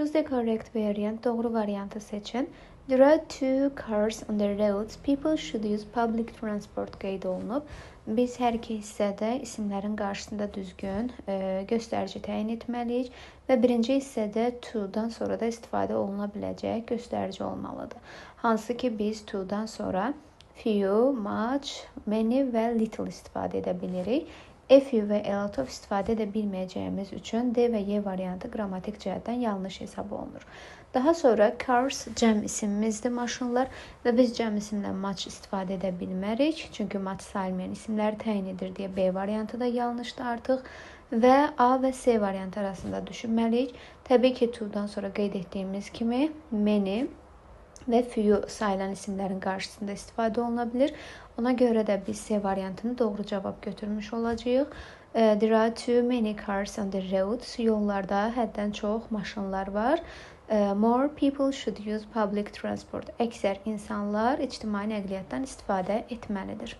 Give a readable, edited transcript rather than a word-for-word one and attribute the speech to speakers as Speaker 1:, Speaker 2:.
Speaker 1: Choose the correct variant. Doğru variantı seçin. There are two cars on the roads. People should use public transport qeyd olunub. Biz hər iki hissədə isimlərin qarşısında düzgün göstərici təyin etməliyik və birinci hissədə to-dan sonra da istifadə oluna biləcək göstərici olmalıdır. Hansı ki biz to-dan sonra few, much, many və little istifadə edə bilirik. A few və a lot of istifadə edə bilməyəcəyimiz üçün D və Y variantı qrammatik cəhətdən yanlış hesab olunur. Daha sonra cars cəm isimimizdir, maşınlar və biz cəm isimlə much istifadə edə bilmərik. Çünki much sayılmayan isimləri təyin edir deyə B variantı da yanlışdır artıq. Və A və C variantı arasında düşünməliyik. Təbii ki, to-dan sonra qeyd etdiyimiz kimi many və few sayılan isimlərin qarşısında istifadə oluna bilir. Ona görə də biz C variantını doğru cavab götürmüş olacağıq. There are too many cars on the roads. Yollarda həddən çox maşınlar var. More people should use public transport. Əksər insanlar ictimai nəqliyyatdan istifadə etməlidir.